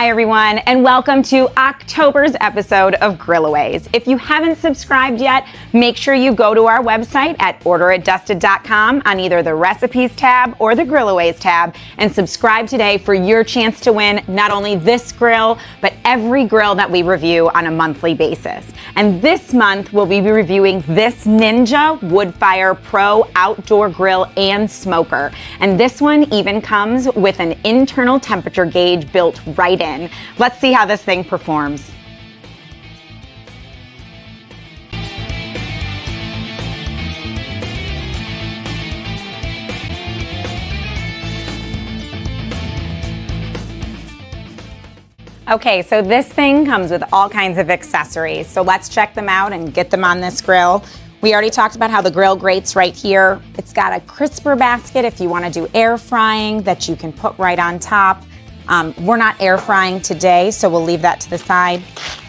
Hi everyone, and welcome to October's episode of Grillaways. If you haven't subscribed yet, make sure you go to our website at orderitdusted.com on either the recipes tab or the Grillaways tab and subscribe today for your chance to win not only this grill, but every grill that we review on a monthly basis. And this month, we'll be reviewing this Ninja Woodfire Pro Outdoor Grill and Smoker. And this one even comes with an internal temperature gauge built right in. Let's see how this thing performs. Okay, so this thing comes with all kinds of accessories. So let's check them out and get them on this grill. We already talked about how the grill grates right here. It's got a crisper basket if you want to do air frying that you can put right on top. We're not air frying today, so we'll leave that to the side.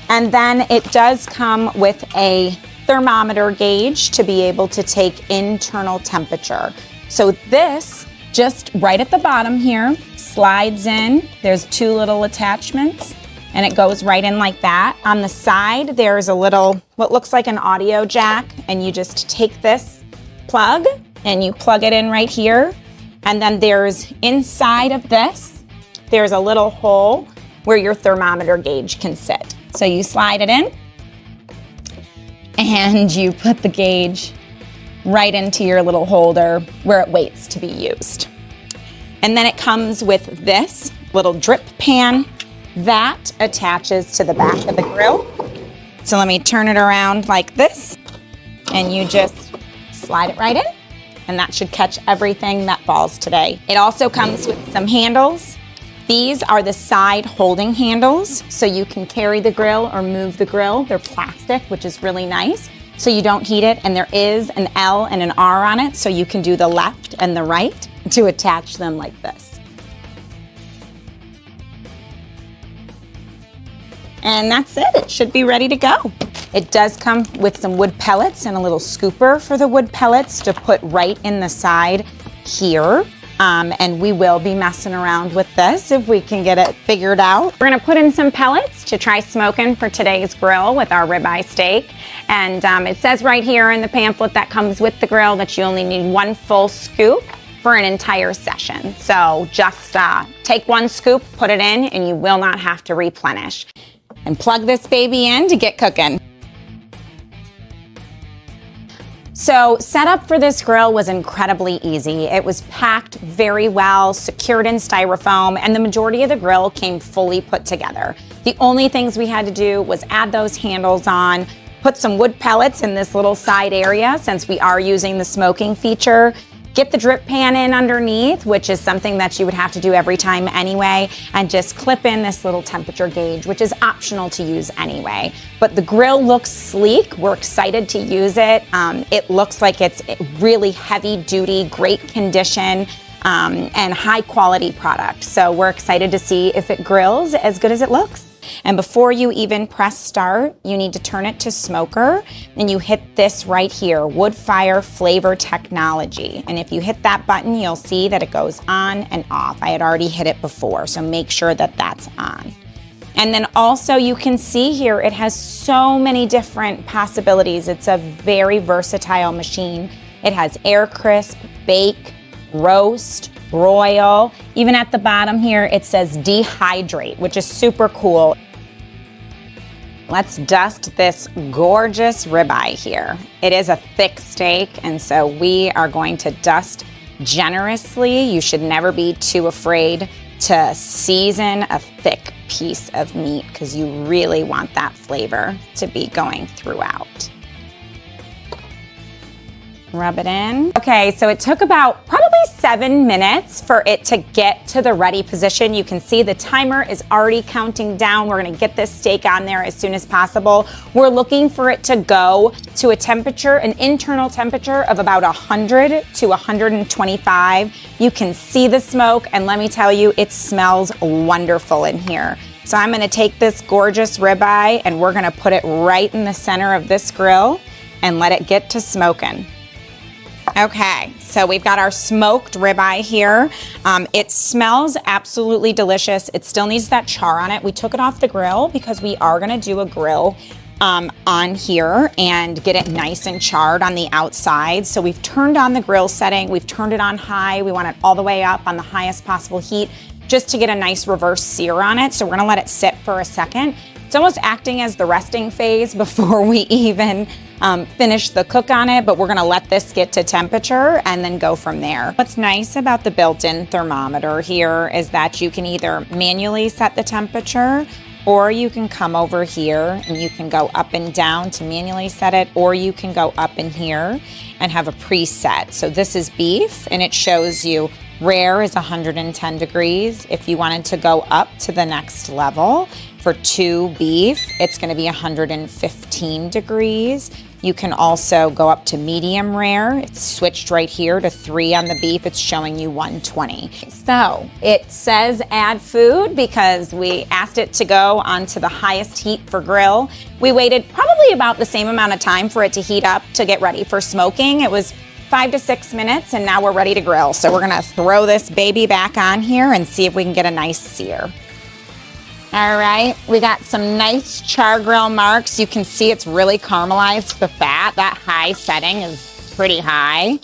And then it does come with a thermometer gauge to be able to take internal temperature. So this, just right at the bottom here, slides in. There's two little attachments, and it goes right in like that. On the side, there's a little, what looks like an audio jack, and you just take this plug, and you plug it in right here. And then there's, inside of this, there's a little hole where your thermometer gauge can sit. So you slide it in and you put the gauge right into your little holder where it waits to be used. And then it comes with this little drip pan that attaches to the back of the grill. So let me turn it around like this and you just slide it right in and that should catch everything that falls today. It also comes with some handles. These are the side holding handles, so you can carry the grill or move the grill. They're plastic, which is really nice, so you don't heat it. And there is an L and an R on it, so you can do the left and the right to attach them like this. And that's it. It should be ready to go. It does come with some wood pellets and a little scooper for the wood pellets to put right in the side here. And we will be messing around with this if we can get it figured out. We're gonna put in some pellets to try smoking for today's grill with our ribeye steak. And it says right here in the pamphlet that comes with the grill that you only need one full scoop for an entire session. So just take one scoop, put it in, and you will not have to replenish. And plug this baby in to get cooking. So setup for this grill was incredibly easy. It was packed very well, secured in styrofoam, and the majority of the grill came fully put together. The only things we had to do was add those handles on, put some wood pellets in this little side area since we are using the smoking feature, get the drip pan in underneath, which is something that you would have to do every time anyway, and just clip in this little temperature gauge, which is optional to use anyway. But the grill looks sleek. We're excited to use it. It looks like it's really heavy duty, great condition, and high quality product. So we're excited to see if it grills as good as it looks. And before you even press start, you need to turn it to smoker and you hit this right here, Woodfire Flavor Technology. And if you hit that button, you'll see that it goes on and off. I had already hit it before, so make sure that that's on. And then also you can see here, it has so many different possibilities. It's a very versatile machine. It has air crisp, bake, roast, broil. Even at the bottom here, it says dehydrate, which is super cool. Let's dust this gorgeous ribeye here. It is a thick steak, and so we are going to dust generously. You should never be too afraid to season a thick piece of meat because you really want that flavor to be going throughout. Rub it in. Okay, so it took about probably 7 minutes for it to get to the ready position. You can see the timer is already counting down. We're gonna get this steak on there as soon as possible. We're looking for it to go to a temperature, an internal temperature of about 100 to 125. You can see the smoke, and let me tell you, it smells wonderful in here. So I'm gonna take this gorgeous ribeye and we're gonna put it right in the center of this grill and let it get to smoking. Okay, so we've got our smoked ribeye here. It smells absolutely delicious. It still needs that char on it. We took it off the grill because we are gonna do a grill on here and get it nice and charred on the outside. So we've turned on the grill setting. We've turned it on high. We want it all the way up on the highest possible heat just to get a nice reverse sear on it. So we're gonna let it sit for a second. It's almost acting as the resting phase before we even finish the cook on it, but we're gonna let this get to temperature and then go from there. What's nice about the built-in thermometer here is that you can either manually set the temperature, or you can come over here and you can go up and down to manually set it, or you can go up in here and have a preset. So this is beef, and it shows you rare is 110 degrees. If you wanted to go up to the next level for 2 beef, it's gonna be 115 degrees. You can also go up to medium rare. It's switched right here to 3 on the beef. It's showing you 120. So it says add food because we asked it to go onto the highest heat for grill. We waited probably about the same amount of time for it to heat up to get ready for smoking. It was 5 to 6 minutes, and now we're ready to grill. So we're gonna throw this baby back on here and see if we can get a nice sear. All right, we got some nice char grill marks. You can see it's really caramelized the fat. That high setting is pretty high.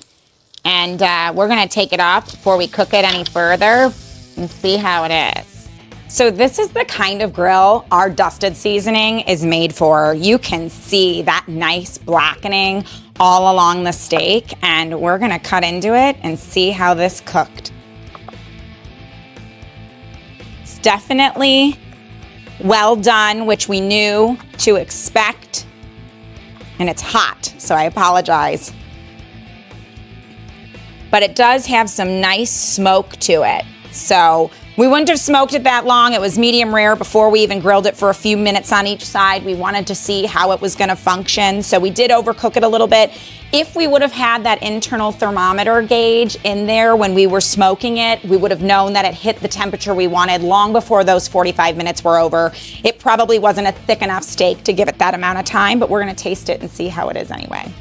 And we're gonna take it off before we cook it any further and see how it is. So this is the kind of grill our dusted seasoning is made for. You can see that nice blackening all along the steak, and we're gonna cut into it and see how this cooked. It's definitely well done, which we knew to expect, and it's hot, so I apologize. But it does have some nice smoke to it. So we wouldn't have smoked it that long. It was medium rare before we even grilled it for a few minutes on each side. We wanted to see how it was gonna function. So we did overcook it a little bit. If we would have had that internal thermometer gauge in there when we were smoking it, we would have known that it hit the temperature we wanted long before those 45 minutes were over. It probably wasn't a thick enough steak to give it that amount of time, but we're gonna taste it and see how it is anyway.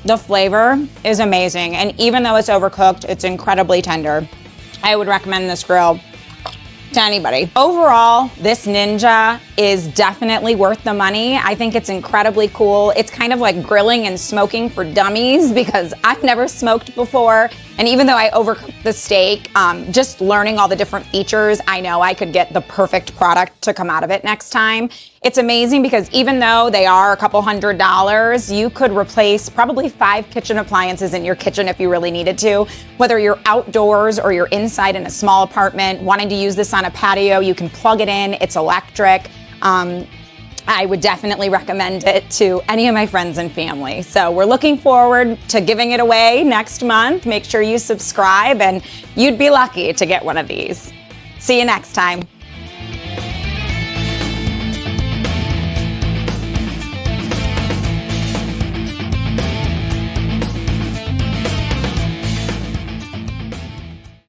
The flavor is amazing, and even though it's overcooked, it's incredibly tender. I would recommend this grill to anybody. Overall, this Ninja is definitely worth the money. I think it's incredibly cool. It's kind of like grilling and smoking for dummies because I've never smoked before. And even though I overcooked the steak, just learning all the different features, I know I could get the perfect product to come out of it next time. It's amazing because even though they are a couple $100s, you could replace probably 5 kitchen appliances in your kitchen if you really needed to. Whether you're outdoors or you're inside in a small apartment, wanting to use this on a patio, you can plug it in, it's electric. I would definitely recommend it to any of my friends and family. So we're looking forward to giving it away next month. Make sure you subscribe and you'd be lucky to get one of these. See you next time.